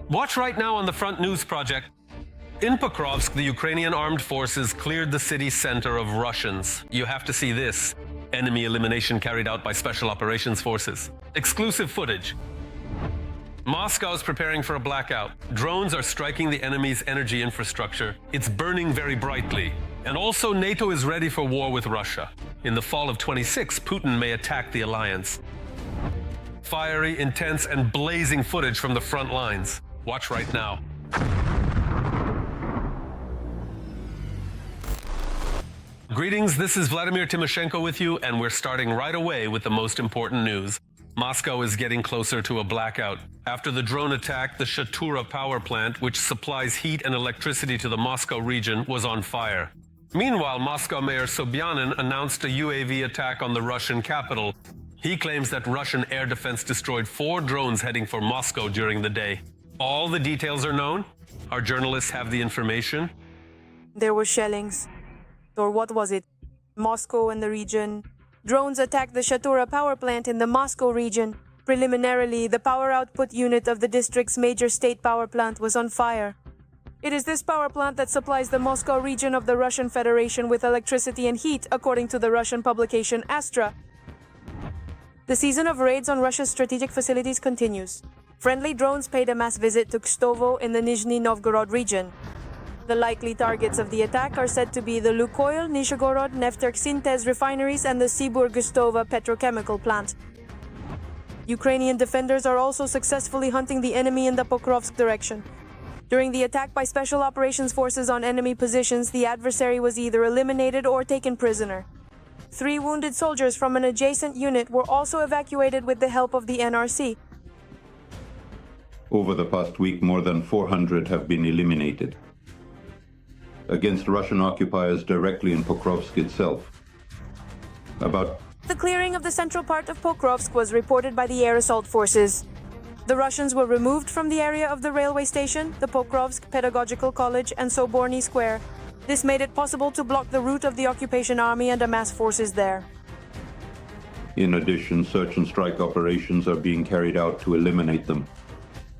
Watch right now on the Front News Project. In Pokrovsk, the Ukrainian Armed Forces cleared the city center of Russians. You have to see this. Enemy elimination carried out by Special Operations Forces. Exclusive footage. Moscow is preparing for a blackout. Drones are striking the enemy's energy infrastructure. It's burning very brightly. And also, NATO is ready for war with Russia. In the fall of 26, Putin may attack the alliance. Fiery, intense, and blazing footage from the front lines. Watch right now. Greetings, this is Vladimir Timoshenko with you, and we're starting right away with the most important news. Moscow is getting closer to a blackout. After the drone attack, the Shatura power plant, which supplies heat and electricity to the Moscow region, was on fire. Meanwhile, Moscow Mayor Sobyanin announced a UAV attack on the Russian capital. He claims that Russian air defense destroyed 4 drones heading for Moscow during the day. All the details are known? Our journalists have the information? There were shellings. Or what was it? Moscow and the region. Drones attacked the Shatura power plant in the Moscow region. Preliminarily, the power output unit of the district's major state power plant was on fire. It is this power plant that supplies the Moscow region of the Russian Federation with electricity and heat, according to the Russian publication Astra. The season of raids on Russia's strategic facilities continues. Friendly drones paid a mass visit to Kstovo in the Nizhny Novgorod region. The likely targets of the attack are said to be the Lukoil, Nizhegorod, Nefterksyntez refineries and the Sibur-Gustova petrochemical plant. Ukrainian defenders are also successfully hunting the enemy in the Pokrovsk direction. During the attack by Special Operations Forces on enemy positions, the adversary was either eliminated or taken prisoner. 3 wounded soldiers from an adjacent unit were also evacuated with the help of the NRC. Over the past week, more than 400 have been eliminated against Russian occupiers directly in Pokrovsk itself. The clearing of the central part of Pokrovsk was reported by the air assault forces. The Russians were removed from the area of the railway station, the Pokrovsk Pedagogical College and Soborny Square. This made it possible to block the route of the occupation army and amass forces there. In addition, search and strike operations are being carried out to eliminate them.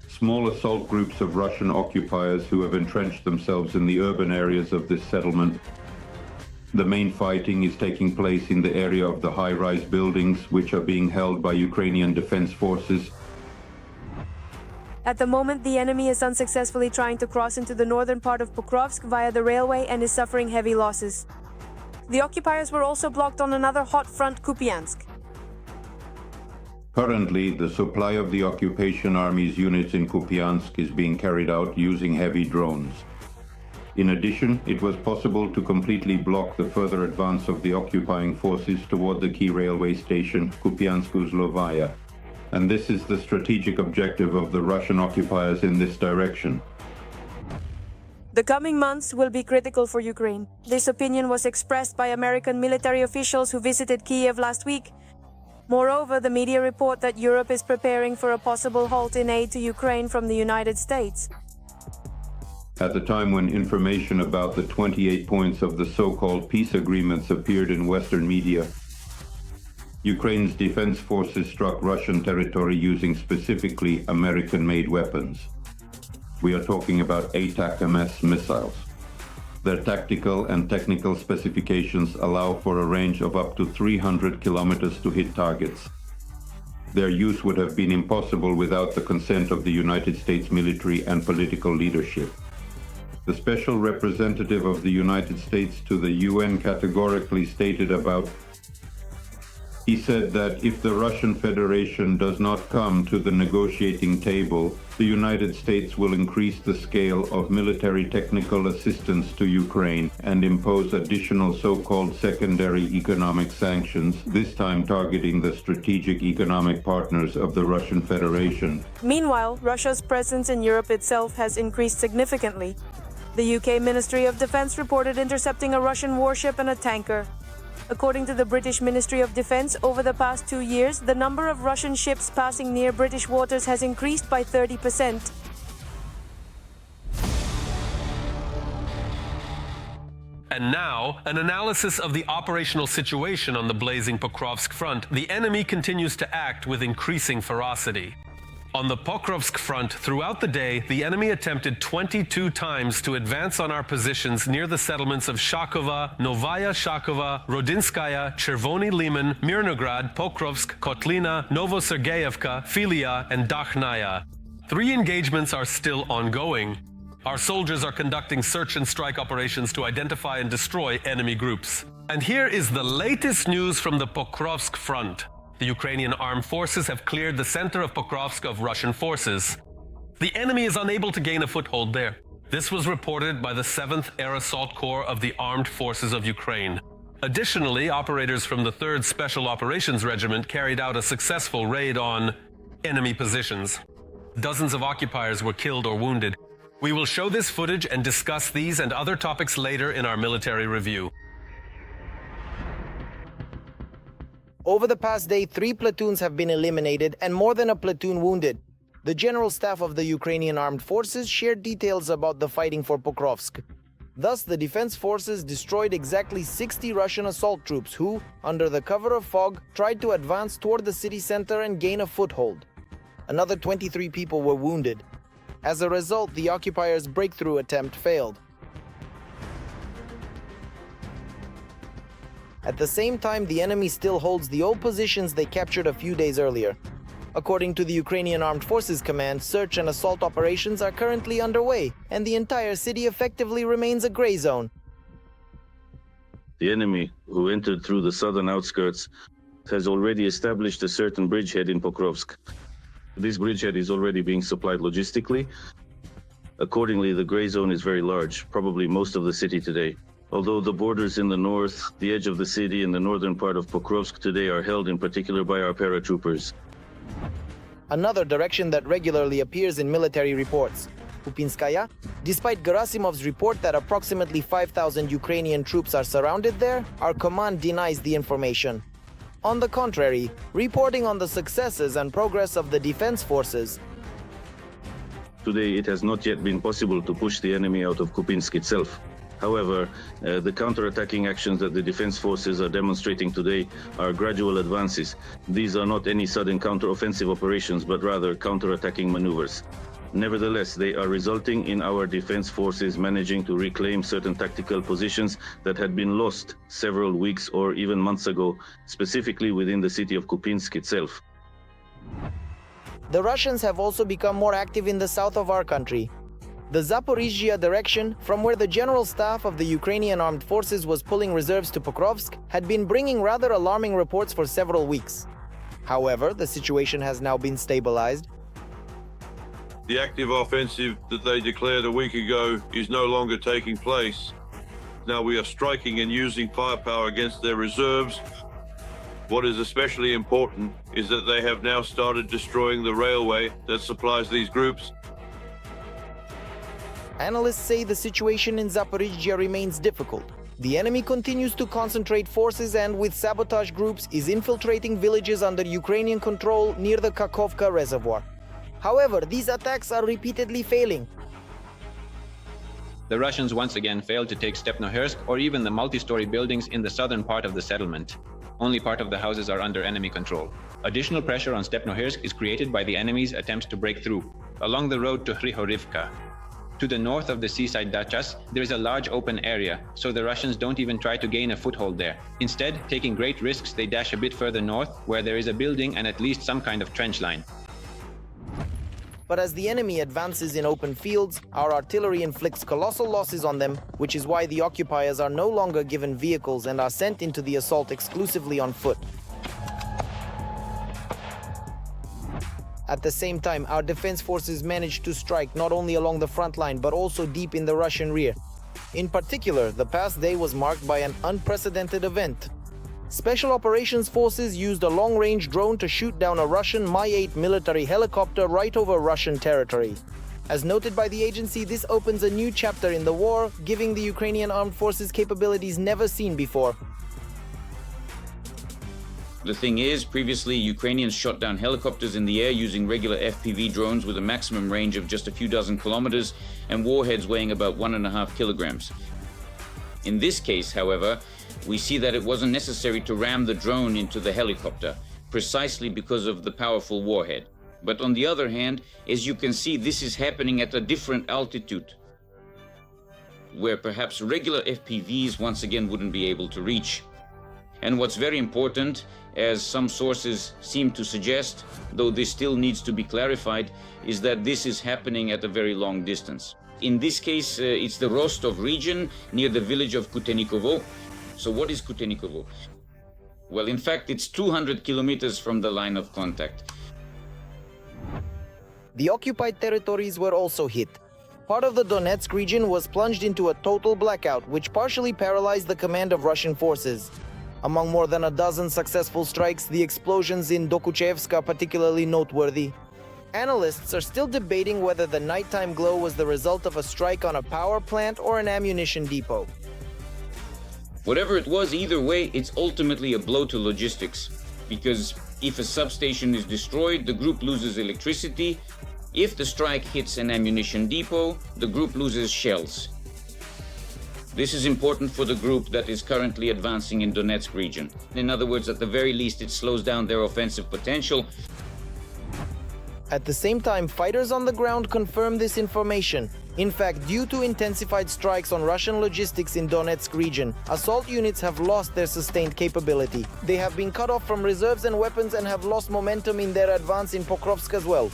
Small assault groups of Russian occupiers who have entrenched themselves in the urban areas of this settlement. The main fighting is taking place in the area of the high-rise buildings, which are being held by Ukrainian defense forces. At the moment, the enemy is unsuccessfully trying to cross into the northern part of Pokrovsk via the railway and is suffering heavy losses. The occupiers were also blocked on another hot front, Kupiansk. Currently, the supply of the occupation army's units in Kupiansk is being carried out using heavy drones. In addition, it was possible to completely block the further advance of the occupying forces toward the key railway station, Kupiansk-Uzlovaya. And this is the strategic objective of the Russian occupiers in this direction. The coming months will be critical for Ukraine. This opinion was expressed by American military officials who visited Kiev last week. Moreover, the media report that Europe is preparing for a possible halt in aid to Ukraine from the United States. At the time when information about the 28 points of the so-called peace agreements appeared in Western media, Ukraine's defense forces struck Russian territory using specifically American-made weapons. We are talking about ATACMS missiles. Their tactical and technical specifications allow for a range of up to 300 kilometers to hit targets. Their use would have been impossible without the consent of the United States military and political leadership. The special representative of the United States to the UN categorically stated about. He said that if the Russian Federation does not come to the negotiating table, the United States will increase the scale of military technical assistance to Ukraine and impose additional so-called secondary economic sanctions, this time targeting the strategic economic partners of the Russian Federation. Meanwhile, Russia's presence in Europe itself has increased significantly. The UK Ministry of Defense reported intercepting a Russian warship and a tanker. According to the British Ministry of Defense, over the past 2 years, the number of Russian ships passing near British waters has increased by 30%. And now, an analysis of the operational situation on the blazing Pokrovsk front. The enemy continues to act with increasing ferocity. On the Pokrovsk front, throughout the day, the enemy attempted 22 times to advance on our positions near the settlements of Shakova, Novaya Shakova, Rodinskaya, Chervony Liman, Mirnograd, Pokrovsk, Kotlina, Novosergeyevka, Filia, and Dakhnaya. 3 engagements are still ongoing. Our soldiers are conducting search and strike operations to identify and destroy enemy groups. And here is the latest news from the Pokrovsk front. The Ukrainian Armed Forces have cleared the center of Pokrovsk of Russian forces. The enemy is unable to gain a foothold there. This was reported by the 7th Air Assault Corps of the Armed Forces of Ukraine. Additionally, operators from the 3rd Special Operations Regiment carried out a successful raid on enemy positions. Dozens of occupiers were killed or wounded. We will show this footage and discuss these and other topics later in our military review. Over the past day, 3 platoons have been eliminated and more than a platoon wounded. The General Staff of the Ukrainian Armed Forces shared details about the fighting for Pokrovsk. Thus, the Defense Forces destroyed exactly 60 Russian assault troops who, under the cover of fog, tried to advance toward the city center and gain a foothold. Another 23 people were wounded. As a result, the occupiers' breakthrough attempt failed. At the same time, the enemy still holds the old positions they captured a few days earlier. According to the Ukrainian Armed Forces Command, search and assault operations are currently underway, and the entire city effectively remains a gray zone. The enemy, who entered through the southern outskirts, has already established a certain bridgehead in Pokrovsk. This bridgehead is already being supplied logistically. Accordingly, the gray zone is very large, probably most of the city today. Although the borders in the north, the edge of the city, and the northern part of Pokrovsk today are held in particular by our paratroopers. Another direction that regularly appears in military reports. Kupinskaya, despite Gerasimov's report that approximately 5,000 Ukrainian troops are surrounded there, our command denies the information. On the contrary, reporting on the successes and progress of the defense forces. Today, it has not yet been possible to push the enemy out of Kupinsk itself. However, the counter-attacking actions that the defense forces are demonstrating today are gradual advances. These are not any sudden counter-offensive operations, but rather counter-attacking maneuvers. Nevertheless, they are resulting in our defense forces managing to reclaim certain tactical positions that had been lost several weeks or even months ago, specifically within the city of Kupinsk itself. The Russians have also become more active in the south of our country. The Zaporizhzhia direction, from where the General Staff of the Ukrainian Armed Forces was pulling reserves to Pokrovsk, had been bringing rather alarming reports for several weeks. However, the situation has now been stabilized. The active offensive that they declared a week ago is no longer taking place. Now we are striking and using firepower against their reserves. What is especially important is that they have now started destroying the railway that supplies these groups. Analysts say the situation in Zaporizhzhia remains difficult. The enemy continues to concentrate forces and, with sabotage groups, is infiltrating villages under Ukrainian control near the Kakhovka reservoir. However, these attacks are repeatedly failing. The Russians once again failed to take Stepnohersk or even the multi-story buildings in the southern part of the settlement. Only part of the houses are under enemy control. Additional pressure on Stepnohersk is created by the enemy's attempts to break through along the road to Hrihorivka. To the north of the seaside Dachas, there is a large open area, so the Russians don't even try to gain a foothold there. Instead, taking great risks, they dash a bit further north, where there is a building and at least some kind of trench line. But as the enemy advances in open fields, our artillery inflicts colossal losses on them, which is why the occupiers are no longer given vehicles and are sent into the assault exclusively on foot. At the same time, our defense forces managed to strike not only along the front line, but also deep in the Russian rear. In particular, the past day was marked by an unprecedented event. Special Operations Forces used a long-range drone to shoot down a Russian Mi-8 military helicopter right over Russian territory. As noted by the agency, this opens a new chapter in the war, giving the Ukrainian Armed Forces capabilities never seen before. The thing is, previously Ukrainians shot down helicopters in the air using regular FPV drones with a maximum range of just a few dozen kilometers and warheads weighing about 1.5 kilograms. In this case, however, we see that it wasn't necessary to ram the drone into the helicopter, precisely because of the powerful warhead. But on the other hand, as you can see, this is happening at a different altitude, where perhaps regular FPVs once again wouldn't be able to reach. And what's very important, as some sources seem to suggest, though this still needs to be clarified, is that this is happening at a very long distance. In this case, it's the Rostov region near the village of Kutenikovo. So what is Kutenikovo? Well, in fact, it's 200 kilometers from the line of contact. The occupied territories were also hit. Part of the Donetsk region was plunged into a total blackout, which partially paralyzed the command of Russian forces. Among more than a dozen successful strikes, the explosions in Dokuchevsk are particularly noteworthy. Analysts are still debating whether the nighttime glow was the result of a strike on a power plant or an ammunition depot. Whatever it was, either way, it's ultimately a blow to logistics. Because if a substation is destroyed, the group loses electricity. If the strike hits an ammunition depot, the group loses shells. This is important for the group that is currently advancing in Donetsk region. In other words, at the very least, it slows down their offensive potential. At the same time, fighters on the ground confirm this information. In fact, due to intensified strikes on Russian logistics in Donetsk region, assault units have lost their sustained capability. They have been cut off from reserves and weapons and have lost momentum in their advance in Pokrovsk as well.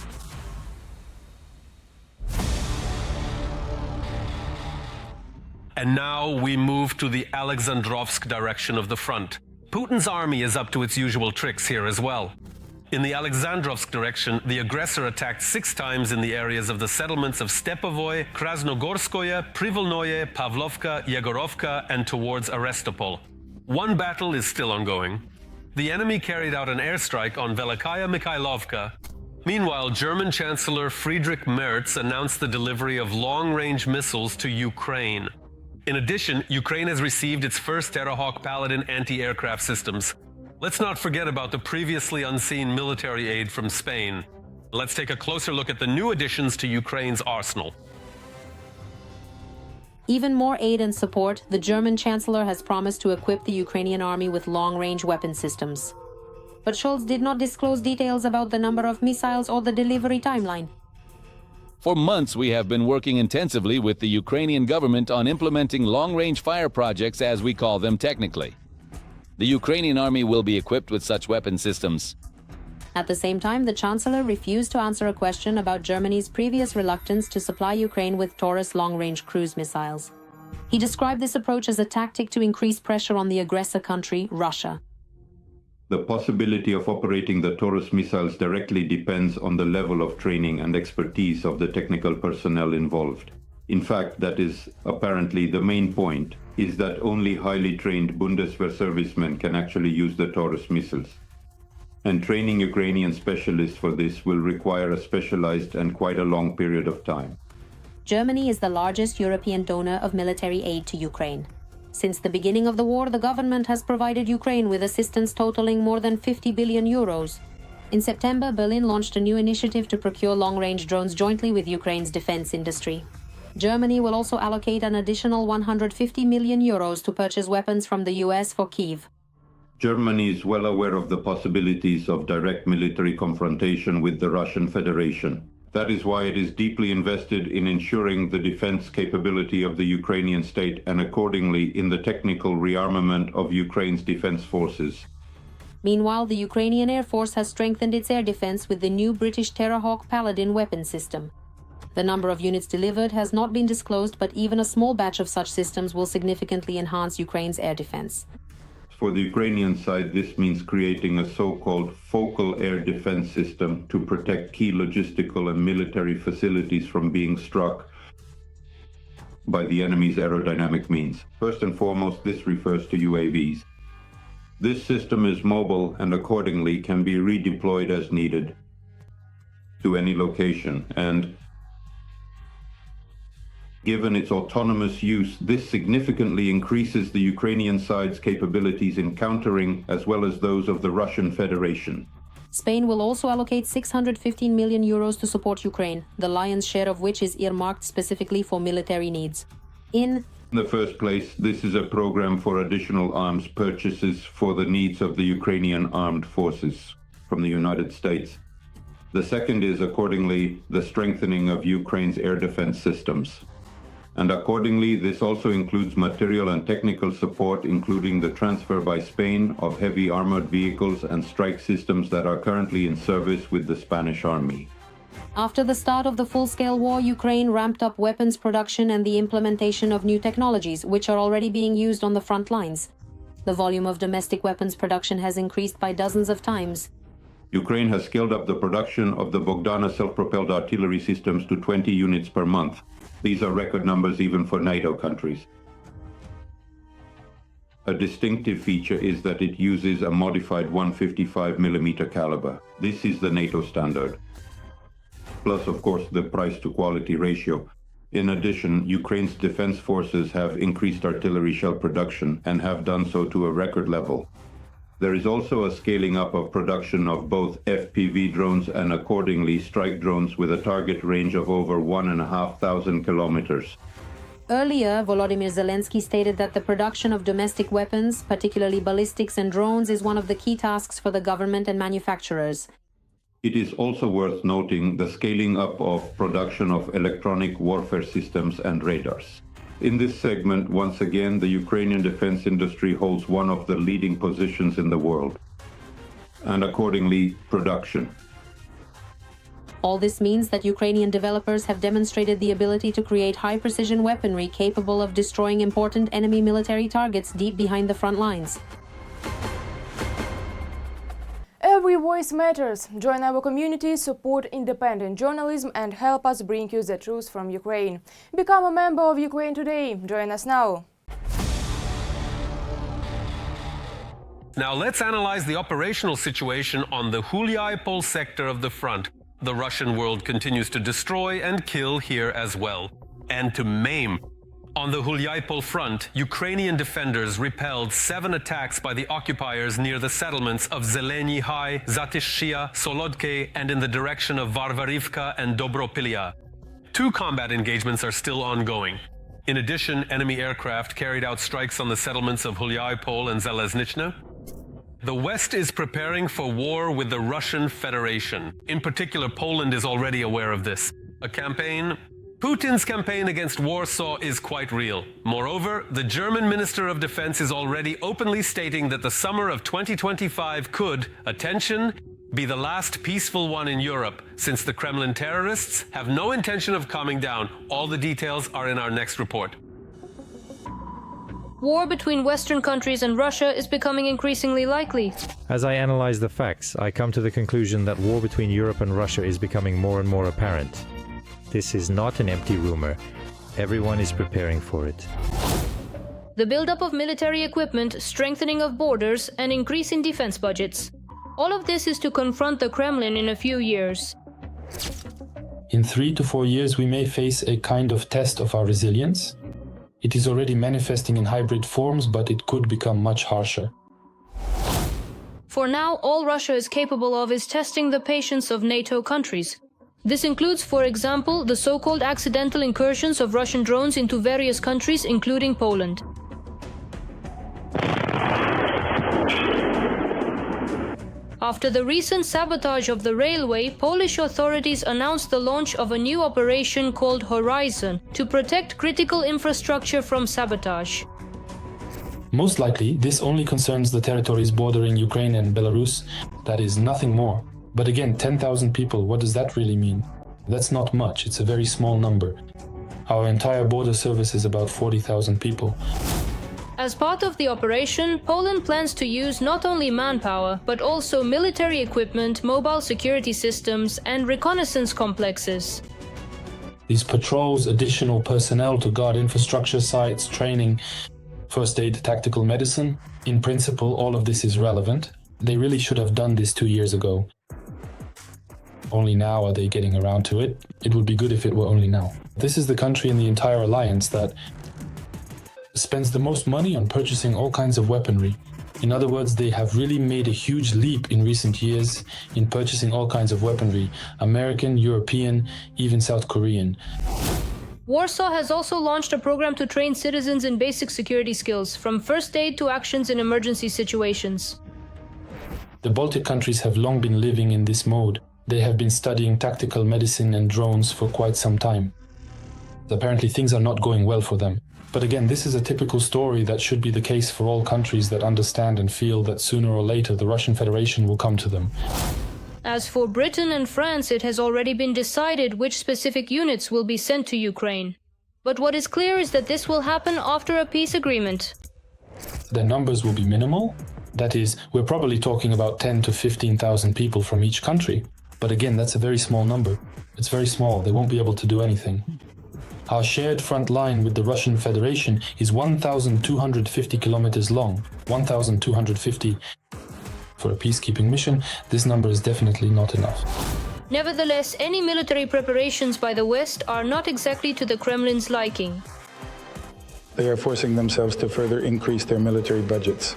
And now we move to the Alexandrovsk direction of the front. Putin's army is up to its usual tricks here as well. In the Alexandrovsk direction, the aggressor attacked 6 times in the areas of the settlements of Stepovoy, Krasnogorskoye, Privolnoye, Pavlovka, Yegorovka, and towards Arestopol. One battle is still ongoing. The enemy carried out an airstrike on Velikaya Mikhailovka. Meanwhile, German Chancellor Friedrich Merz announced the delivery of long-range missiles to Ukraine. In addition, Ukraine has received its first Terrahawk Paladin anti-aircraft systems. Let's not forget about the previously unseen military aid from Spain. Let's take a closer look at the new additions to Ukraine's arsenal. Even more aid and support, the German Chancellor has promised to equip the Ukrainian army with long-range weapon systems. But Scholz did not disclose details about the number of missiles or the delivery timeline. For months, we have been working intensively with the Ukrainian government on implementing long-range fire projects, as we call them technically. The Ukrainian army will be equipped with such weapon systems. At the same time, the Chancellor refused to answer a question about Germany's previous reluctance to supply Ukraine with Taurus long-range cruise missiles. He described this approach as a tactic to increase pressure on the aggressor country, Russia. The possibility of operating the Taurus missiles directly depends on the level of training and expertise of the technical personnel involved. In fact, that is apparently the main point, is that only highly trained Bundeswehr servicemen can actually use the Taurus missiles. And training Ukrainian specialists for this will require a specialized and quite a long period of time. Germany is the largest European donor of military aid to Ukraine. Since the beginning of the war, the government has provided Ukraine with assistance totaling more than 50 billion euros. In September, Berlin launched a new initiative to procure long-range drones jointly with Ukraine's defense industry. Germany will also allocate an additional 150 million euros to purchase weapons from the US for Kyiv. Germany is well aware of the possibilities of direct military confrontation with the Russian Federation. That is why it is deeply invested in ensuring the defense capability of the Ukrainian state and accordingly in the technical rearmament of Ukraine's defense forces. Meanwhile, the Ukrainian Air Force has strengthened its air defense with the new British Terrahawk Paladin weapon system. The number of units delivered has not been disclosed, but even a small batch of such systems will significantly enhance Ukraine's air defense. For the Ukrainian side, this means creating a so-called focal air defense system to protect key logistical and military facilities from being struck by the enemy's aerodynamic means. First and foremost, this refers to UAVs. This system is mobile and accordingly can be redeployed as needed to any location, and given its autonomous use, this significantly increases the Ukrainian side's capabilities in countering as well as those of the Russian Federation. Spain will also allocate 615 million euros to support Ukraine, the lion's share of which is earmarked specifically for military needs. In the first place, this is a program for additional arms purchases for the needs of the Ukrainian Armed Forces from the United States. The second is, accordingly, the strengthening of Ukraine's air defense systems. And accordingly, this also includes material and technical support, including the transfer by Spain of heavy armored vehicles and strike systems that are currently in service with the Spanish army. After the start of the full-scale war, Ukraine ramped up weapons production and the implementation of new technologies, which are already being used on the front lines. The volume of domestic weapons production has increased by dozens of times. Ukraine has scaled up the production of the Bogdana self-propelled artillery systems to 20 units per month. These are record numbers even for NATO countries. A distinctive feature is that it uses a modified 155mm caliber. This is the NATO standard. Plus, of course, the price-to-quality ratio. In addition, Ukraine's defense forces have increased artillery shell production and have done so to a record level. There is also a scaling up of production of both FPV drones and accordingly strike drones with a target range of over 1,500 kilometers. Earlier, Volodymyr Zelensky stated that the production of domestic weapons, particularly ballistics and drones, is one of the key tasks for the government and manufacturers. It is also worth noting the scaling up of production of electronic warfare systems and radars. In this segment, once again, the Ukrainian defense industry holds one of the leading positions in the world, and accordingly, production. All this means that Ukrainian developers have demonstrated the ability to create high-precision weaponry capable of destroying important enemy military targets deep behind the front lines. Every voice matters. Join our community, support independent journalism and help us bring you the truth from Ukraine. Become a member of Ukraine Today. Join us now. Now let's analyze the operational situation on the Hulyai-Pol sector of the front. The Russian world continues to destroy and kill here as well, and to maim. On the Hulyai-Pol front, Ukrainian defenders repelled 7 attacks by the occupiers near the settlements of Zeleny High, Zatishchia, Solodke, and in the direction of Varvarivka and Dobropilya. 2 combat engagements are still ongoing. In addition, enemy aircraft carried out strikes on the settlements of Hulyai-Pol and Zaleznichne. The West is preparing for war with the Russian Federation. In particular, Poland is already aware of this. Putin's campaign against Warsaw is quite real. Moreover, the German Minister of Defense is already openly stating that the summer of 2025 could, attention, be the last peaceful one in Europe, since the Kremlin terrorists have no intention of calming down. All the details are in our next report. War between Western countries and Russia is becoming increasingly likely. As I analyze the facts, I come to the conclusion that war between Europe and Russia is becoming more and more apparent. This is not an empty rumor. Everyone is preparing for it. The buildup of military equipment, strengthening of borders, and increase in defense budgets. All of this is to confront the Kremlin in a few years. In 3 to 4 years, we may face a kind of test of our resilience. It is already manifesting in hybrid forms, but it could become much harsher. For now, all Russia is capable of is testing the patience of NATO countries. This includes, for example, the so-called accidental incursions of Russian drones into various countries, including Poland. After the recent sabotage of the railway, Polish authorities announced the launch of a new operation called Horizon to protect critical infrastructure from sabotage. Most likely, this only concerns the territories bordering Ukraine and Belarus. That is nothing more. But again, 10,000 people, what does that really mean? That's not much, it's a very small number. Our entire border service is about 40,000 people. As part of the operation, Poland plans to use not only manpower, but also military equipment, mobile security systems, and reconnaissance complexes. These patrols, additional personnel to guard infrastructure sites, training, first aid, tactical medicine. In principle, all of this is relevant. They really should have done this 2 years ago. Only now are they getting around to it. It would be good if it were only now. This is the country in the entire alliance that spends the most money on purchasing all kinds of weaponry. In other words, they have really made a huge leap in recent years in purchasing all kinds of weaponry. American, European, even South Korean. Warsaw has also launched a program to train citizens in basic security skills, from first aid to actions in emergency situations. The Baltic countries have long been living in this mode. They have been studying tactical medicine and drones for quite some time. Apparently things are not going well for them. But again, this is a typical story that should be the case for all countries that understand and feel that sooner or later the Russian Federation will come to them. As for Britain and France, it has already been decided which specific units will be sent to Ukraine. But what is clear is that this will happen after a peace agreement. Their numbers will be minimal. That is, we're probably talking about 10 to 15,000 people from each country. But again, that's a very small number. It's very small. They won't be able to do anything. Our shared front line with the Russian Federation is 1,250 kilometers long. 1,250 for a peacekeeping mission. This number is definitely not enough. Nevertheless, any military preparations by the West are not exactly to the Kremlin's liking. They are forcing themselves to further increase their military budgets.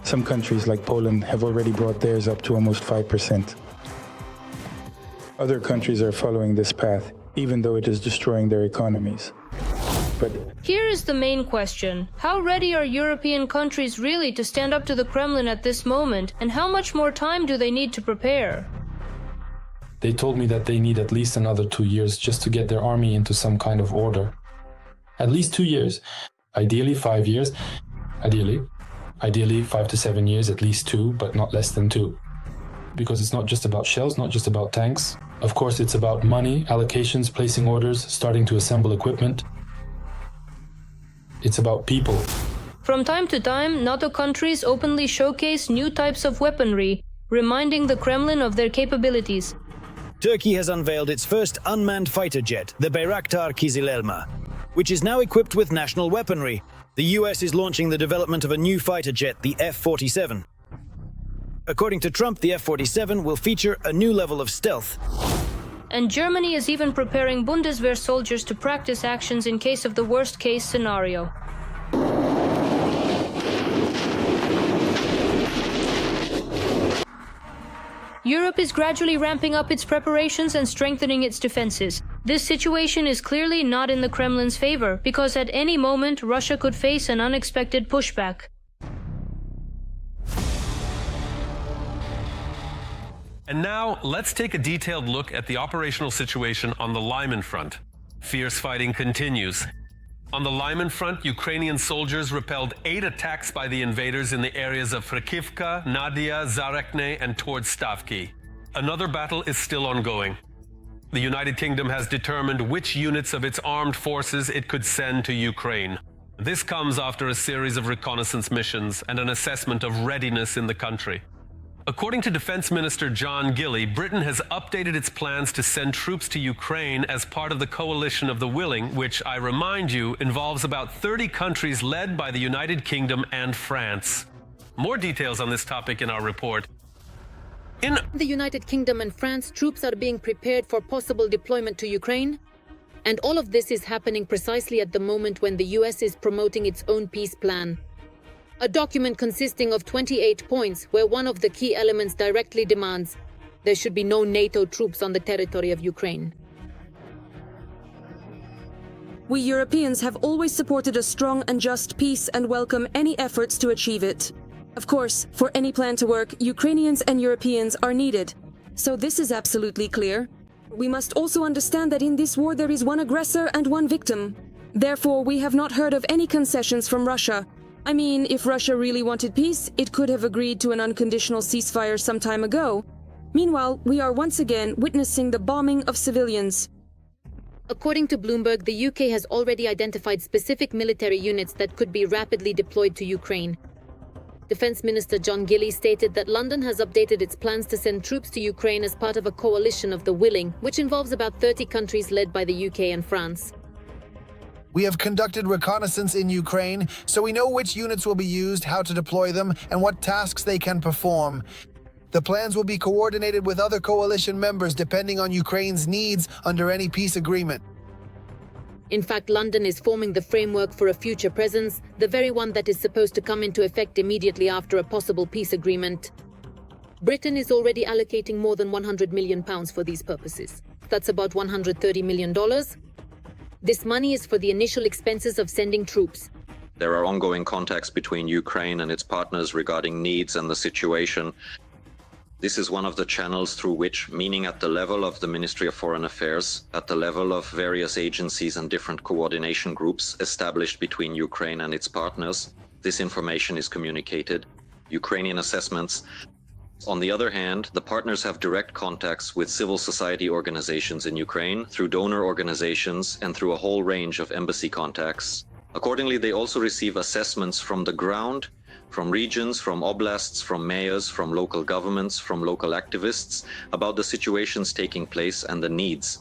Some countries like Poland have already brought theirs up to almost 5%. Other countries are following this path, even though it is destroying their economies. But here is the main question. How ready are European countries really to stand up to the Kremlin at this moment, and how much more time do they need to prepare? They told me that they need at least another 2 years just to get their army into some kind of order. At least 2 years. Ideally 5 years. Ideally 5 to 7 years, at least 2, but not less than 2. Because it's not just about shells, not just about tanks. Of course, it's about money, allocations, placing orders, starting to assemble equipment. It's about people. From time to time, NATO countries openly showcase new types of weaponry, reminding the Kremlin of their capabilities. Turkey has unveiled its first unmanned fighter jet, the Bayraktar Kizilelma, which is now equipped with national weaponry. The US is launching the development of a new fighter jet, the F-47. According to Trump, the F-47 will feature a new level of stealth. And Germany is even preparing Bundeswehr soldiers to practice actions in case of the worst-case scenario. Europe is gradually ramping up its preparations and strengthening its defenses. This situation is clearly not in the Kremlin's favor, because at any moment Russia could face an unexpected pushback. And now, let's take a detailed look at the operational situation on the Lyman front. Fierce fighting continues. On the Lyman front, Ukrainian soldiers repelled 8 attacks by the invaders in the areas of Frykivka, Nadia, Zarekne, and towards Stavki. Another battle is still ongoing. The United Kingdom has determined which units of its armed forces it could send to Ukraine. This comes after a series of reconnaissance missions and an assessment of readiness in the country. According to Defense Minister John Gilly, Britain has updated its plans to send troops to Ukraine as part of the coalition of the willing, which, I remind you, involves about 30 countries led by the United Kingdom and France. More details on this topic in our report. In the United Kingdom and France, troops are being prepared for possible deployment to Ukraine. And all of this is happening precisely at the moment when the US is promoting its own peace plan. A document consisting of 28 points, where one of the key elements directly demands there should be no NATO troops on the territory of Ukraine. We Europeans have always supported a strong and just peace and welcome any efforts to achieve it. Of course, for any plan to work, Ukrainians and Europeans are needed. So this is absolutely clear. We must also understand that in this war there is one aggressor and one victim. Therefore, we have not heard of any concessions from Russia. I mean, if Russia really wanted peace, it could have agreed to an unconditional ceasefire some time ago. Meanwhile, we are once again witnessing the bombing of civilians. According to Bloomberg, the UK has already identified specific military units that could be rapidly deployed to Ukraine. Defense Minister John Gilly stated that London has updated its plans to send troops to Ukraine as part of a coalition of the willing, which involves about 30 countries led by the UK and France. We have conducted reconnaissance in Ukraine, so we know which units will be used, how to deploy them, and what tasks they can perform. The plans will be coordinated with other coalition members depending on Ukraine's needs under any peace agreement. In fact, London is forming the framework for a future presence, the very one that is supposed to come into effect immediately after a possible peace agreement. Britain is already allocating more than £100 million for these purposes. That's about $130 million. This money is for the initial expenses of sending troops. There are ongoing contacts between Ukraine and its partners regarding needs and the situation. This is one of the channels through which, meaning at the level of the Ministry of Foreign Affairs, at the level of various agencies and different coordination groups established between Ukraine and its partners, this information is communicated, Ukrainian assessments. On the other hand, the partners have direct contacts with civil society organizations in Ukraine through donor organizations and through a whole range of embassy contacts. Accordingly, they also receive assessments from the ground, from regions, from oblasts, from mayors, from local governments, from local activists about the situations taking place and the needs.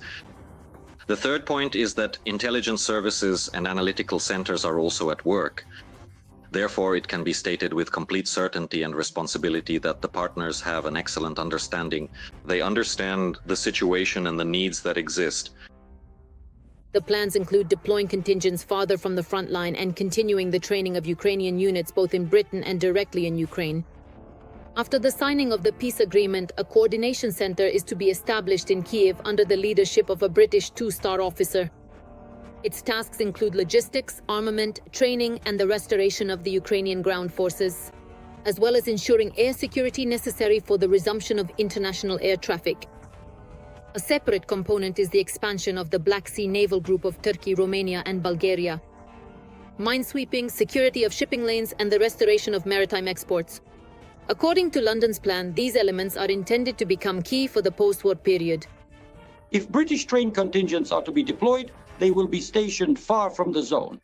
The third point is that intelligence services and analytical centers are also at work. Therefore, it can be stated with complete certainty and responsibility that the partners have an excellent understanding. They understand the situation and the needs that exist. The plans include deploying contingents farther from the front line and continuing the training of Ukrainian units both in Britain and directly in Ukraine. After the signing of the peace agreement, a coordination center is to be established in Kyiv under the leadership of a British two-star officer. Its tasks include logistics, armament, training, and the restoration of the Ukrainian ground forces, as well as ensuring air security necessary for the resumption of international air traffic. A separate component is the expansion of the Black Sea Naval Group of Turkey, Romania, and Bulgaria. Minesweeping, security of shipping lanes, and the restoration of maritime exports. According to London's plan, these elements are intended to become key for the post-war period. If British trained contingents are to be deployed, they will be stationed far from the zone.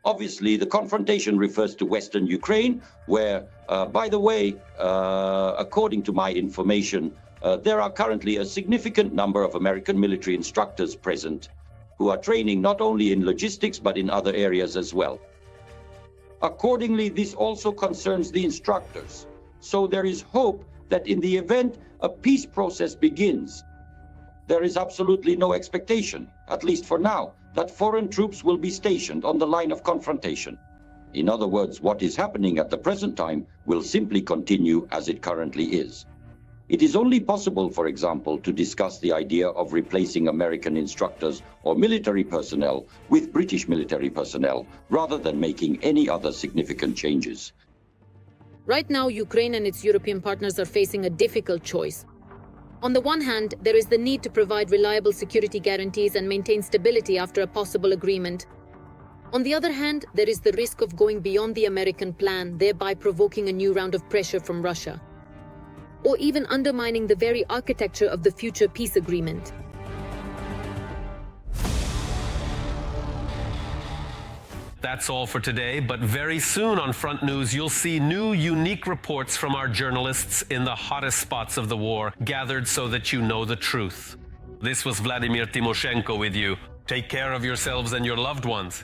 Obviously, the confrontation refers to Western Ukraine, where, by the way, according to my information, there are currently a significant number of American military instructors present who are training not only in logistics but in other areas as well. Accordingly, this also concerns the instructors. So there is hope that in the event a peace process begins, there is absolutely no expectation, at least for now, that foreign troops will be stationed on the line of confrontation. In other words, what is happening at the present time will simply continue as it currently is. It is only possible, for example, to discuss the idea of replacing American instructors or military personnel with British military personnel, rather than making any other significant changes. Right now, Ukraine and its European partners are facing a difficult choice. On the one hand, there is the need to provide reliable security guarantees and maintain stability after a possible agreement. On the other hand, there is the risk of going beyond the American plan, thereby provoking a new round of pressure from Russia, or even undermining the very architecture of the future peace agreement. That's all for today, but very soon on Front News, you'll see new, unique reports from our journalists in the hottest spots of the war, gathered so that you know the truth. This was Vladimir Timoshenko with you. Take care of yourselves and your loved ones.